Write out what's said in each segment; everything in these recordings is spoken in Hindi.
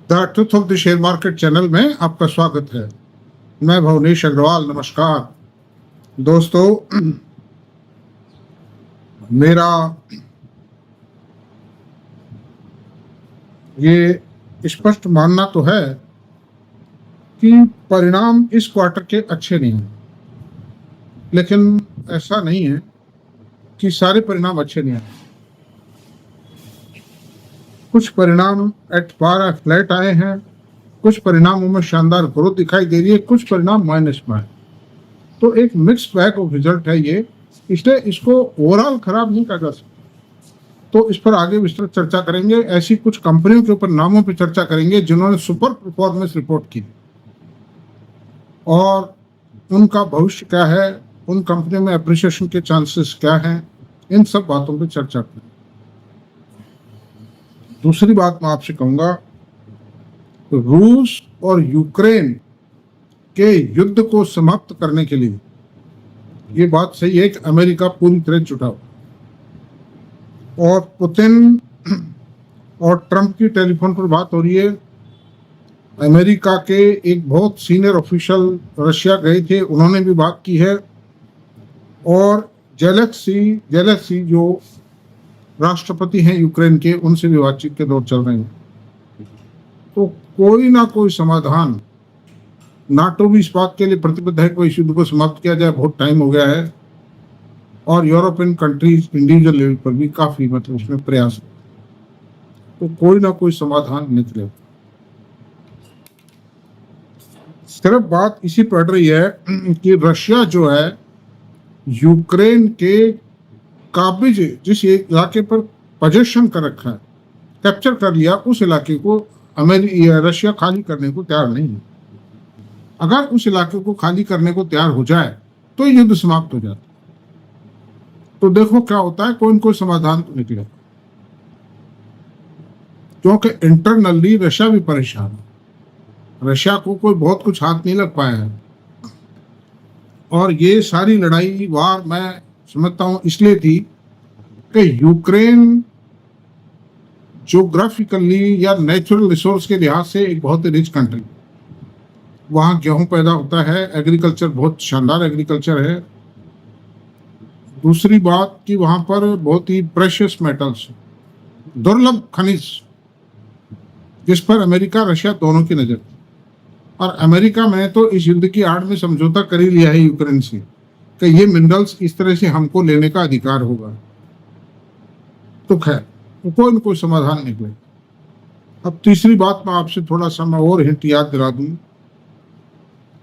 The truth of the share market channel में आपका स्वागत है। मैं भुवनेश अग्रवाल। नमस्कार दोस्तों, मेरा ये स्पष्ट मानना तो है कि परिणाम इस क्वार्टर के अच्छे नहीं हैं, लेकिन ऐसा नहीं है कि सारे परिणाम अच्छे नहीं आए। कुछ परिणाम एट पार फ्लैट आए हैं, कुछ परिणामों में शानदार ग्रोथ दिखाई दे रही है, कुछ परिणाम माइनस में है। तो एक मिक्स बैग ऑफ रिजल्ट है ये, इसलिए इसको ओवरऑल खराब नहीं कहा जा सकता। तो इस पर आगे विस्तृत चर्चा करेंगे। ऐसी कुछ कंपनियों के ऊपर नामों पर चर्चा करेंगे जिन्होंने सुपर परफॉर्मेंस रिपोर्ट की और उनका भविष्य क्या है, उन कंपनियों में अप्रिसिएशन के चांसेस क्या हैं, इन सब बातों पर चर्चा करेंगे। दूसरी बात मैं आपसे कहूंगा, रूस और यूक्रेन के युद्ध को समाप्त करने के लिए ये बात सही है कि अमेरिका पूरी तरह जुटा हुआ, और पुतिन और ट्रंप की टेलीफोन पर बात हो रही है। अमेरिका के एक बहुत सीनियर ऑफिशियल रशिया गए थे, उन्होंने भी बात की है, और जेलेंस्की जो राष्ट्रपति हैं यूक्रेन के, उनसे भी बातचीत के दौर चल रहे हैं। तो कोई ना कोई समाधान, नाटो भी इस बात के लिए प्रतिबद्ध है कोई युद्ध को समाप्त किया जाए, बहुत टाइम हो गया है, और यूरोपियन कंट्रीज इंडिविजुअल लेवल पर भी काफी उसमें प्रयास है। तो कोई ना कोई समाधान निकले। सिर्फ बात इसी पड़ रही है कि रशिया जो है यूक्रेन के काबिज जिस इलाके पर पोजीशन कर रखा है, कैप्चर कर लिया, उस इलाके को रशिया खाली करने को तैयार नहीं है। अगर उस इलाके को खाली करने को तैयार हो जाए तो युद्ध समाप्त हो जाता। तो देखो क्या होता है, कोई न कोई समाधान तो निकले, क्योंकि इंटरनली रशिया भी परेशान है। रशिया को कोई बहुत कुछ हाथ नहीं लग पाया है, और ये सारी लड़ाई वार मैं समझता हूं इसलिए थी कि यूक्रेन ज्योग्राफिकली या नेचुरल रिसोर्स के लिहाज से एक बहुत ही रिच कंट्री, वहाँ गेहूं पैदा होता है, एग्रीकल्चर बहुत शानदार एग्रीकल्चर है। दूसरी बात कि वहाँ पर बहुत ही प्रेशियस मेटल्स, दुर्लभ खनिज, जिस पर अमेरिका रशिया दोनों की नजर, और अमेरिका में तो इस युद्ध की आड़ में समझौता कर ही लिया है यूक्रेन से कि ये मिनरल्स इस तरह से हमको लेने का अधिकार होगा। तो खैर कोई न कोई समाधान निकले। अब तीसरी बात मैं आपसे थोड़ा सा मैं और हिंट याद दिला दूं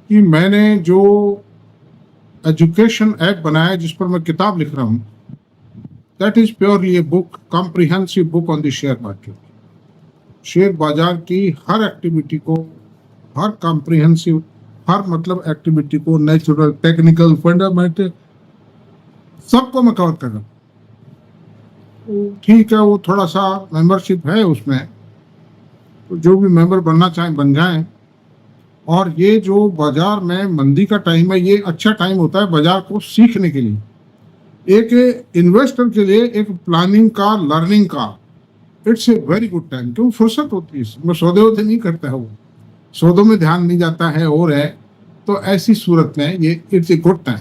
कि मैंने जो एजुकेशन ऐप बनाया जिस पर मैं किताब लिख रहा हूं, that is purely a book, comprehensive book on the share market. Share बाजार की हर एक्टिविटी को, हर कॉम्प्रिहेंसिव, हर मतलब एक्टिविटी को, नेचुरल, टेक्निकल, फंडामेंटल, सबको मैं कवर कर रहा हूँ। ठीक है, वो थोड़ा सा मेंबरशिप है उसमें, तो जो भी मेंबर बनना चाहें बन जाएं। और ये जो बाजार में मंदी का टाइम है, ये अच्छा टाइम होता है बाजार को सीखने के लिए, एक इन्वेस्टर के लिए, एक प्लानिंग का, लर्निंग का। It's a very good time, क्यों फुर्सत होती है, मैं सौदे वौदे नहीं करता है, वो सौदों में ध्यान नहीं जाता है और है। तो ऐसी सूरत में ये इट्स ए गुड टाइम।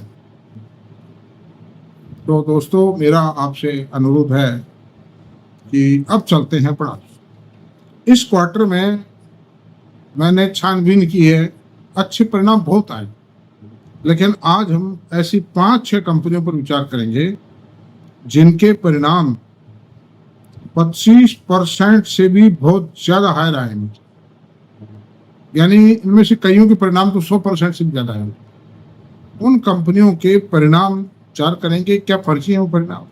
तो दोस्तों, मेरा आपसे अनुरोध है कि अब चलते हैं पढ़ाई। इस क्वार्टर में मैंने छानबीन की है, अच्छे परिणाम बहुत आए, लेकिन आज हम ऐसी 5-6 कंपनियों पर विचार करेंगे जिनके परिणाम 25% से भी बहुत ज्यादा हायर आएंगे। यानी इनमें से कईयों के परिणाम तो 100% से भी ज्यादा है। उन कंपनियों के परिणाम विचार करेंगे, क्या फर्जी है वो परिणाम,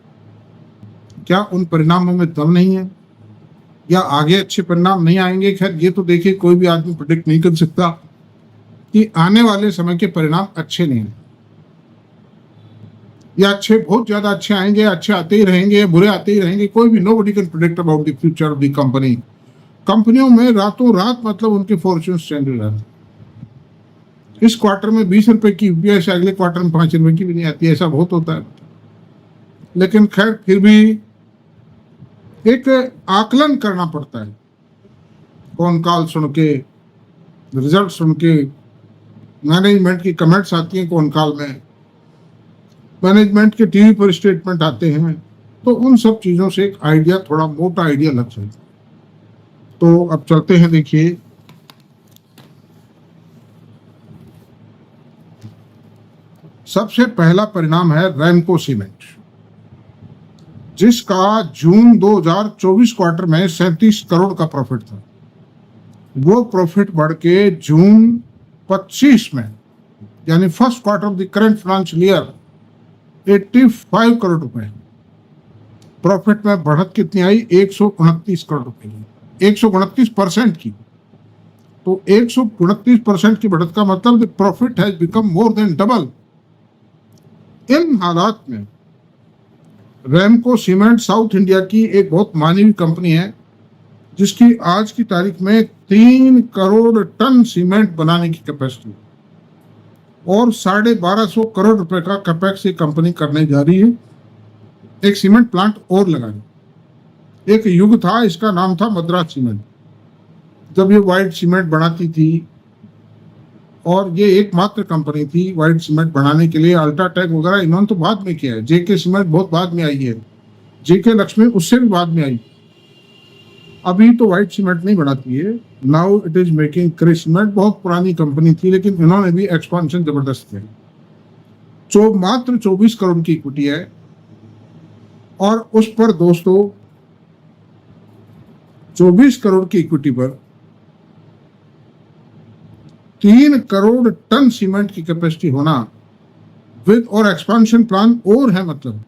क्या उन परिणामों में दम नहीं है, या आगे अच्छे परिणाम नहीं आएंगे। खैर ये तो देखिए, कोई भी आदमी प्रेडिक्ट नहीं कर सकता कि आने वाले समय के परिणाम अच्छे नहीं हैं, या अच्छे बहुत ज्यादा अच्छे आएंगे, अच्छे आते ही रहेंगे, बुरे आते ही रहेंगे। कोई भी nobody can predict about the future of the company. कंपनियों में रातों रात मतलब उनके फॉर्च्यून चेंज हो जाते हैं। इस क्वार्टर में 20 रुपए की यूपीआई से अगले क्वार्टर में 5 रुपए की भी नहीं आती, ऐसा बहुत होता है। लेकिन खैर फिर भी एक आकलन करना पड़ता है, फोन कॉल सुन के, रिजल्ट सुन के, मैनेजमेंट की कमेंट्स आती हैं फोन कॉल में, मैनेजमेंट के टीवी पर स्टेटमेंट आते हैं, तो उन सब चीजों से एक आइडिया, थोड़ा मोटा आइडिया लग जाए। तो अब चलते हैं, देखिए सबसे पहला परिणाम है रैमको सीमेंट, जिसका जून 2024 क्वार्टर में 37 करोड़ का प्रॉफिट था। वो प्रॉफिट बढ़ के जून 25 में, यानी first quarter of the current financial year, 85 crore रुपए। प्रॉफिट में बढ़त कितनी आई? 129 करोड़ रुपए की, 129% की। तो 129% की बढ़त का मतलब profit has become more than double. इन हालात में रैमको सीमेंट साउथ इंडिया की एक बहुत मानी हुई कंपनी है, जिसकी आज की तारीख में 3 करोड़ टन सीमेंट बनाने की कैपेसिटी और 1250 करोड़ रुपए का कैपेक्स ये कंपनी करने जा रही है, एक सीमेंट प्लांट और लगाने। एक युग था, इसका नाम था मद्रास सीमेंट, जब ये व्हाइट सीमेंट बनाती थी, और ये एकमात्र कंपनी थी व्हाइट सीमेंट बनाने के लिए। अल्ट्राटेक वगैरह इन्होंने तो बाद में किया है, जेके सीमेंट बहुत बाद में आई है, जेके लक्ष्मी उससे भी बाद में आई। अभी तो व्हाइट सीमेंट नहीं बनाती है, now it is making Kris cement. बहुत पुरानी कंपनी थी, लेकिन इन्होंने भी एक्सपांशन जबरदस्त किया। जो मात्र 24 करोड़ की इक्विटी है, और उस पर दोस्तों 24 करोड़ की इक्विटी पर 3 करोड़ टन सीमेंट की कैपेसिटी होना विद और एक्सपांशन प्लान और है, मतलब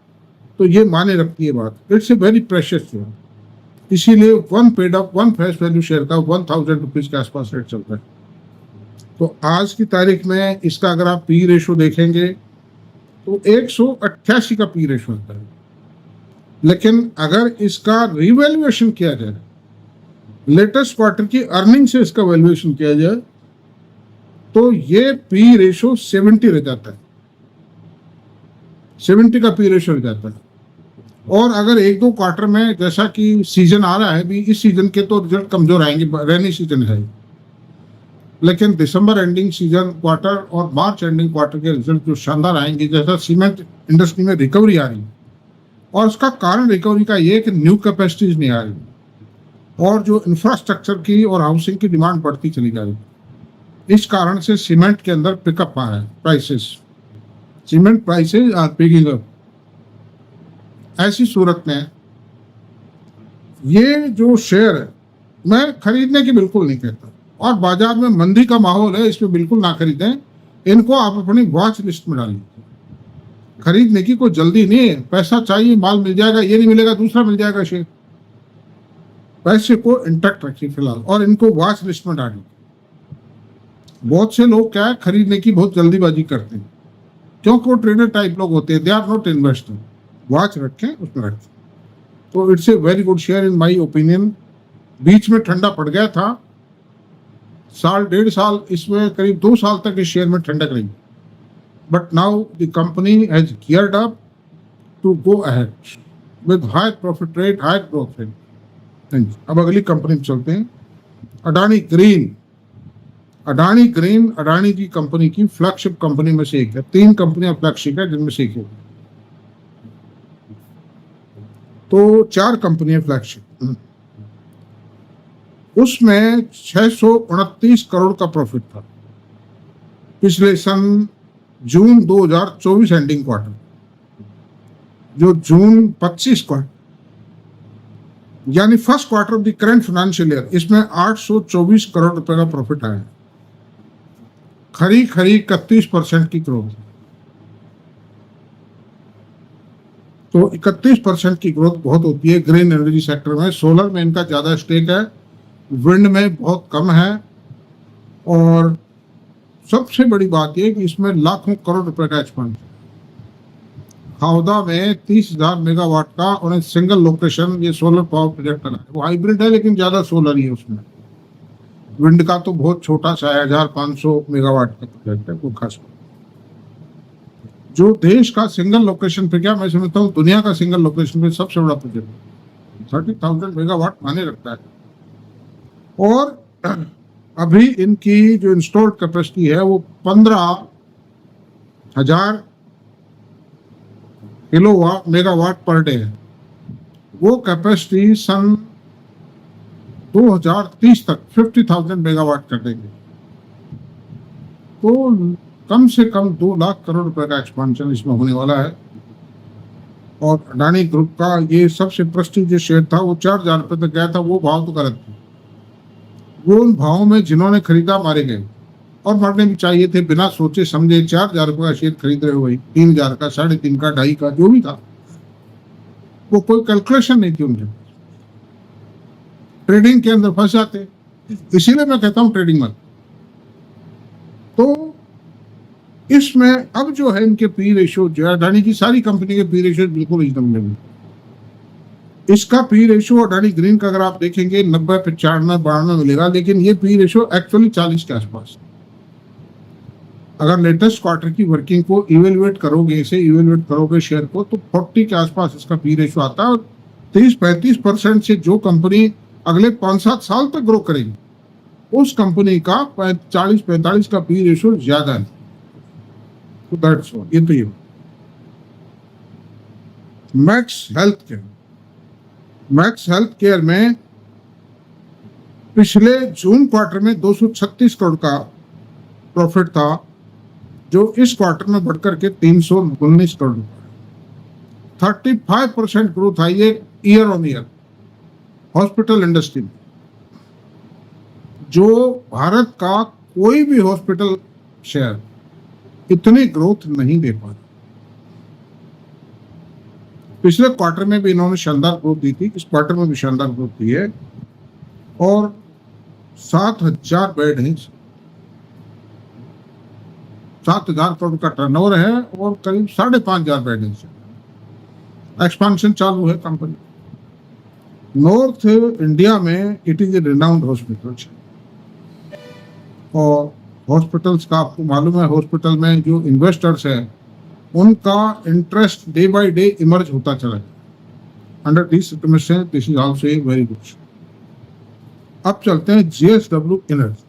तो ये माने रखती है बात। It's a very precious share, इसीलिए one paid up, one face value share का 1000 रुपीज के आसपास रेट चलता है। तो आज की तारीख में इसका अगर आप पी रेशो देखेंगे तो 188 का पी रेशो होता है। लेकिन अगर इसका रिवैल्यूएशन किया जाए, लेटेस्ट क्वार्टर की अर्निंग से इसका वैल्यूएशन किया जाए, तो ये पी रेशो 70 रह जाता है, 70 का पी रेशो रह जाता है। और अगर एक दो क्वार्टर में, जैसा कि सीजन आ रहा है भी, इस सीजन के तो रिजल्ट कमजोर आएंगे, रेनी सीजन है, लेकिन दिसंबर एंडिंग सीजन क्वार्टर और मार्च एंडिंग क्वार्टर के रिजल्ट जो शानदार आएंगे, जैसा सीमेंट इंडस्ट्री में रिकवरी आ रही है। और उसका कारण रिकवरी का ये कि न्यू कैपेसिटीज नहीं आ रही, और जो इंफ्रास्ट्रक्चर की और हाउसिंग की डिमांड बढ़ती चली जा रही। इस कारण से सीमेंट के अंदर पिकअप आ रहा है, prices, cement prices are picking up. ऐसी सूरत में ये जो शेयर है, मैं खरीदने की बिल्कुल नहीं कहता, और बाजार में मंदी का माहौल है, इसमें बिल्कुल ना खरीदें। इनको आप अपनी वॉच लिस्ट में डालिए। खरीदने की कोई जल्दी नहीं है, पैसा चाहिए, माल मिल जाएगा, ये नहीं मिलेगा दूसरा मिल जाएगा शेयर। पैसे को इंटैक्ट रखिए फिलहाल, और इनको वॉच लिस्ट में डालिए। बहुत से लोग क्या है, खरीदने की बहुत जल्दीबाजी करते हैं, क्योंकि वो ट्रेडर टाइप लोग होते हैं, they are not investor. Watch रखें, उसमें रखें। तो it's a very good share in my opinion. बीच में ठंडा पड़ गया था, साल डेढ़ साल, इसमें करीब 2 साल तक इस शेयर में ठंडक रही, but now the company has geared up to go ahead with higher profit rate, higher growth rate. अब अगली कंपनी में चलते हैं, अडानी ग्रीन। अडानी ग्रीन अडानी की कंपनी की फ्लैगशिप कंपनी में से एक है। 3 कंपनियां फ्लैगशिप है, जिनमें से एक है, तो 4 कंपनियां फ्लैगशिप। उसमें 629 करोड़ का प्रॉफिट था पिछले सन जून 2024 एंडिंग क्वार्टर। जो जून 25 क्वार्टर, यानी first quarter of the current financial year, इसमें 824 करोड़ रुपए का प्रॉफिट आया। खरी 31% की ग्रोथ। तो 31% की ग्रोथ बहुत होती है ग्रीन एनर्जी सेक्टर में। सोलर में इनका ज्यादा स्टेक है, विंड में बहुत कम है, और सबसे बड़ी बात यह कि इसमें लाखों करोड़ रुपए का एक्सपेंड। हावड़ा में 30,000 मेगावाट का उन्हें सिंगल लोकेशन ये सोलर पावर प्रोजेक्ट है। वो हाइब्रिड है, लेकिन ज्यादा सोलर ही है उसमें। विंड का तो बहुत छोटा सा 1500 मेगावाट का प्रोजेक्ट है, वो खास। जो देश का सिंगल लोकेशन पे, क्या मैं समझता हूँ दुनिया का सिंगल लोकेशन पे सबसे बड़ा प्रोजेक्ट 30,000 मेगावाट माने रखता है। और अभी इनकी जो इंस्टॉल्ड कैपेसिटी है वो 15,000 किलोवाट मेगावाट पर डे है। वो कैपेसिटी सन 2030 तक 50,000 मेगावाट कर देंगे। तो कम से कम 2 लाख करोड़ रुपए का एक्सपांशन इसमें होने वाला है। और अडानी ग्रुप का ये सबसे प्रेस्टीजियस शेयर था, वो 4,000 रुपए तक गया था। वो भाव तो गलत था। वो उन भावों में जिन्होंने खरीदा मारे गए, और मरने भी चाहिए थे। बिना सोचे समझे 4,000 रुपए का शेयर खरीद रहे हो भाई, 3,000 का, 3.5 का, 2.5 का, जो भी था, वो कोई कैलकुलेशन नहीं थी उनके। ट्रेडिंग के अंदर फंस जाते, इसीलिए मैं कहता हूं ट्रेडिंग मत। तो इसमें अब जो है इनके पी रेशियो जो है, अडानी की सारी कंपनी के पी रेशियो बिल्कुल रीजनेबल है। इसका पी रेशियो अडानी ग्रीन का अगर आप देखेंगे 90, 95, 92 मिलेगा, लेकिन ये पी रेशियो एक्चुअली 40 के आसपास। अगर लेटेस्ट क्वार्टर की वर्किंग को इवेल्युएट करोगे, इसे इवेल्युएट करोगे शेयर को, तो 40 के आसपास इसका पी रेशियो आता है। और 30-35% से जो कंपनी अगले 5-7 साल तक ग्रो करेगी, उस कंपनी का 40-45 का पी रेशियो ज्यादा है। तो दैट्स ऑल। ये तो ये max health care, max health care में पिछले जून क्वार्टर में 236 करोड़ का प्रॉफिट था, जो इस क्वार्टर में बढ़कर के 319 करोड़, 35% ग्रोथ आई है year on year. Hospital industry में जो भारत का कोई भी हॉस्पिटल शेयर इतनी ग्रोथ नहीं दे पाता। पिछले क्वार्टर में भी इन्होंने शानदार ग्रोथ दी थी, इस क्वार्टर में भी शानदार ग्रोथ दी है। और 7,000 बेड है, 7,000 करोड़ का टर्नओवर है और करीब 5,500 बेड है। एक्सपांशन चालू है कंपनी। नॉर्थ इंडिया में it is A renowned hospital. और हॉस्पिटल्स का आपको मालूम है, हॉस्पिटल में जो इन्वेस्टर्स हैं उनका interest day by day emerge होता चला है। Under this circumstance this is also a very good. अब चलते हैं जेएसडब्ल्यू एनर्जी।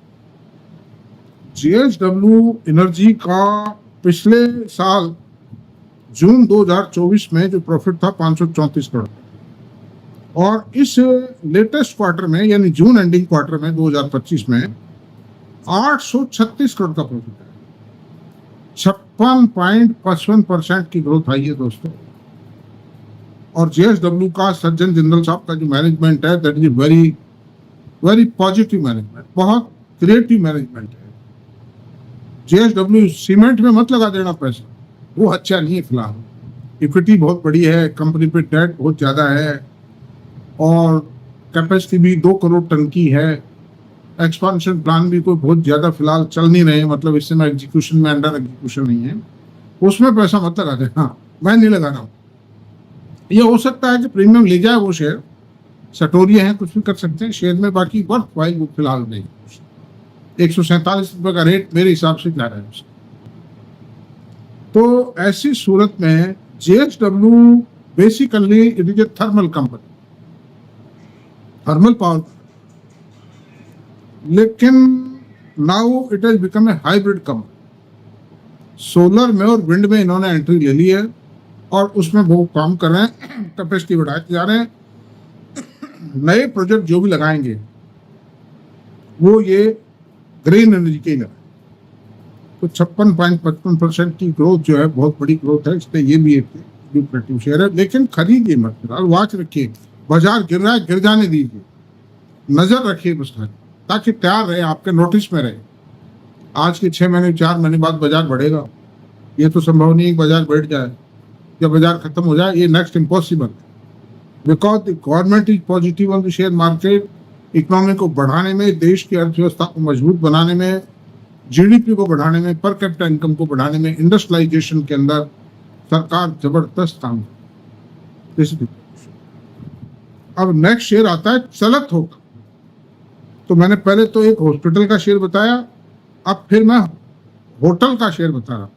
जेएसडब्ल्यू एनर्जी का पिछले साल जून 2024 में जो प्रॉफिट था 534 करोड़, और इस लेटेस्ट क्वार्टर में यानी जून एंडिंग क्वार्टर में 2025 में 836 करोड़ का प्रॉफिट है। 56.55% की ग्रोथ आई है दोस्तों। और जेएसडब्ल्यू का सज्जन जिंदल साहब का जो मैनेजमेंट है, that is very very positive management, बहुत क्रिएटिव मैनेजमेंट है। जेएसडब्ल्यू सीमेंट में मत लगा देना पैसा, वो अच्छा नहीं है फिलहाल। इक्विटी बहुत बड़ी है, कंपनी पे डेट बहुत ज्यादा है, और कैपेसिटी भी 2 करोड़ टन की है। एक्सपांशन प्लान भी कोई बहुत ज्यादा फिलहाल चल नहीं रहे, मतलब इस समय एग्जीक्यूशन में, अंडर एग्जीक्यूशन नहीं है। उसमें पैसा मत लगा दे। हाँ, मैं नहीं लगा रहा हूँ। ये हो सकता है कि प्रीमियम ले जाए वो शेयर, सटोरिये हैं, कुछ भी कर सकते हैं शेयर में, बाकी वर्थ वाइल वो फिलहाल नहीं। 147 रुपए का रेट मेरे हिसाब से जा रहा है उसका। तो ऐसी सूरत में JSW basically it is a thermal company, thermal power, लेकिन now it has become a hybrid company. Solar में और विंड में इन्होंने एंट्री ले ली है और उसमें वो काम कर रहे हैं, कैपेसिटी बढ़ाते जा रहे हैं। नए प्रोजेक्ट जो भी लगाएंगे वो ये ग्रीन एनर्जी के लगाए। तो 56.55% की ग्रोथ जो है बहुत बड़ी ग्रोथ है, इसलिए ये भी एक लुक्रेटिव शेयर है। लेकिन खरीदिए मत, फिलहाल वॉच रखिए। बाजार गिर रहा है, गिर जाने दीजिए, नजर रखिए बस खाली, ताकि तैयार रहे, आपके नोटिस में रहे। आज के 6 महीने 4 महीने बाद बाजार बढ़ेगा, ये तो संभव नहीं है बाजार बैठ जाए। जब बाजार खत्म हो जाए, ये next impossible, because the government is positive on the share market. Economy को बढ़ाने में, देश की अर्थव्यवस्था को मजबूत बनाने में, जीडीपी को बढ़ाने में, पर कैपिटा इनकम को बढ़ाने में, इंडस्ट्रियलाइजेशन के अंदर सरकार जबरदस्त काम कर। अब नेक्स्ट शेयर आता है चलत होगा। तो मैंने पहले तो एक हॉस्पिटल का शेयर बताया, अब फिर मैं होटल का शेयर बता रहा हूं।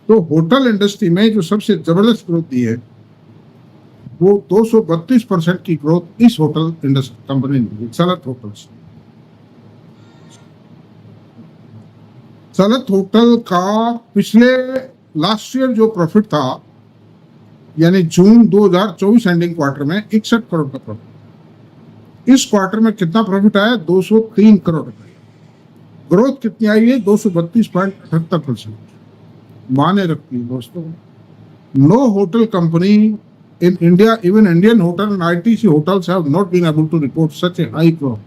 तो होटल इंडस्ट्री में जो सबसे जबरदस्त ग्रोथ दी है वो 232% की ग्रोथ इस होटल इंडस्ट्री कंपनी ने दी, चलत होटल्स। चलत होटल का पिछले लास्ट ईयर जो प्रॉफिट था, यानी जून 2024 एंडिंग क्वार्टर में 61 करोड़ का प्रॉफिट। इस क्वार्टर में कितना प्रॉफिट आया? 203 करोड़ रुपए। ग्रोथ कितनी आई है? 232.78%। माने रखती है दोस्तों। No hotel company in India, even Indian hotel and ITC hotels have not been able to report such a high growth.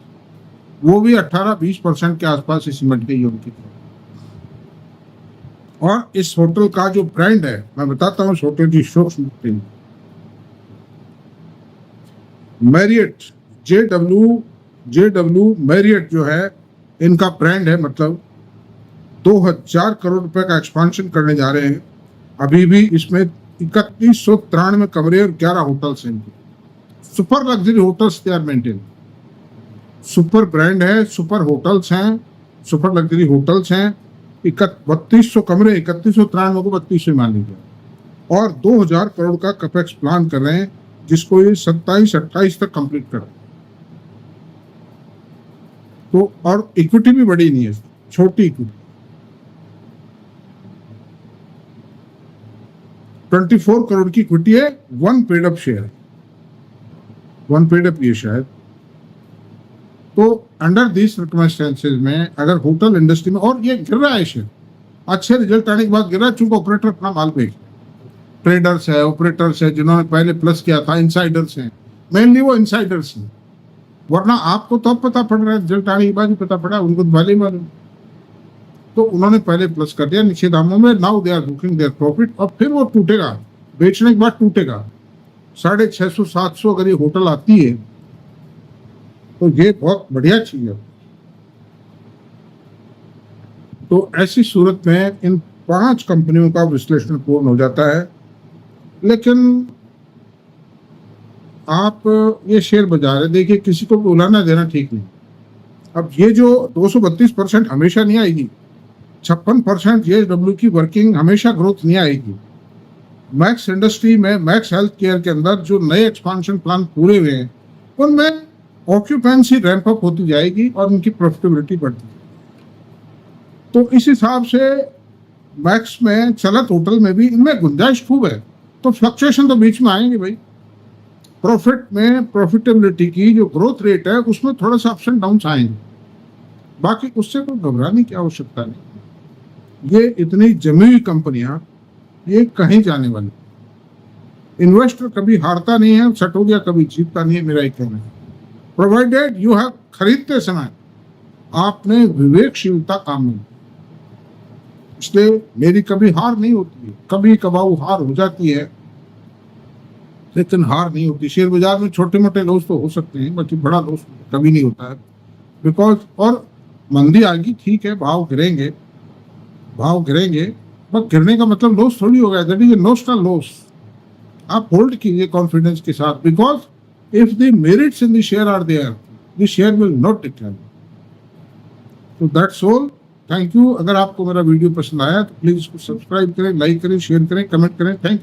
वो भी 18-20% के आसपास ही सिमट गई है उनकी। और इस होटल का जो ब्रांड है, मैं बताता हूँ इस होटल की सूक्ष्म। मैरियट, जेडब्ल्यू मैरियट जो है इनका ब्रांड है। मतलब 2000 करोड़ रुपए का एक्सपांशन करने जा रहे हैं। अभी भी इसमें 3193 कमरे और 11 होटल्स हैं। Super luxury hotels they are maintain. Super brand है, सुपर होटल्स हैं, सुपर लग्जरी होटल्स हैं। 3200 कमरे, 3193 को 3200 मान लीजिए। और 2000 करोड़ का कैपेक्स प्लान कर रहे हैं, जिसको ये 27-28 तक कंप्लीट कर। तो और इक्विटी भी बड़ी नहीं है, छोटी इक्विटी। 24 करोड़ की इक्विटी है। 1 paid up share, 1 paid up ये शायद। तो अंडर दिस सर्कमस्टेंसेज में अगर होटल इंडस्ट्री में, और ये गिर रहा है शेयर, अच्छे रिजल्ट आने के बाद गिर रहा है, चूंकि ऑपरेटर अपना माल बेच, ट्रेडर्स है, ऑपरेटर्स है जिन्होंने पहले प्लस किया था, इनसाइडर्स हैं, मेनली वो इनसाइडर्स हैं। वरना आपको तो अब पता पड़ रहा है, रिजल्ट आने के बाद ही पता पड़ा, उनको तो भले ही मालूम। तो उन्होंने पहले प्लस कर दिया नीचे दामों में। Now they are booking their profit. और फिर वो टूटेगा, बेचने के बाद टूटेगा। 650-700 अगर ये होटल आती है तो ये बहुत बढ़िया चीज है। तो ऐसी सूरत में इन 5 कंपनियों का विश्लेषण पूर्ण हो जाता है। लेकिन आप ये शेयर बाजार है, देखिए किसी को बुलाना देना ठीक नहीं। अब ये जो 232% हमेशा नहीं आएगी, 56% जेएसडब्ल्यू की वर्किंग हमेशा ग्रोथ नहीं आएगी। मैक्स इंडस्ट्री में, मैक्स हेल्थ केयर के अंदर जो नए एक्सपांशन प्लान पूरे हुए हैं, उनमें ऑक्यूपेंसी रैंप अप होती जाएगी और उनकी प्रॉफिटेबिलिटी बढ़ती जाएगी। तो इस हिसाब से मैक्स में, चलत होटल में भी इनमें गुंजाइश खूब है। तो फ्लक्चुएशन तो बीच में आएंगे भाई। प्रॉफिट में, प्रॉफिटेबिलिटी की जो ग्रोथ रेट है उसमें थोड़ा सा अप्स एंड डाउन आएंगे। बाकी उससे कोई घबराने की आवश्यकता नहीं। ये इतनी जमी हुई कंपनियां, ये कहीं जाने वाली। इन्वेस्टर कभी हारता नहीं है, सटोरिया कभी जीतता नहीं है, मेरा एक कहना है। प्रोवाइडेड यू हैव, खरीदते समय आपने विवेकशीलता काम में, इसलिए मेरी कभी हार नहीं होती है। कभी कभाऊ हार हो जाती है, लेकिन हार नहीं होती। शेयर बाजार में छोटे मोटे लॉस तो हो सकते हैं, बाकी बड़ा लॉस कभी नहीं होता है। बिकॉज और मंदी आएगी, ठीक है, भाव गिरेंगे, बट गिरने का मतलब लॉस थोड़ी हो गया। That is a notional loss. आप होल्ड कीजिए कॉन्फिडेंस के साथ, because if the merits in the share are there, the share will not decline. तो दैट्स ऑल। Thank you. अगर आपको मेरा वीडियो पसंद आया तो प्लीज इसको सब्सक्राइब करें, लाइक करें, शेयर करें, कमेंट करें। Thank you.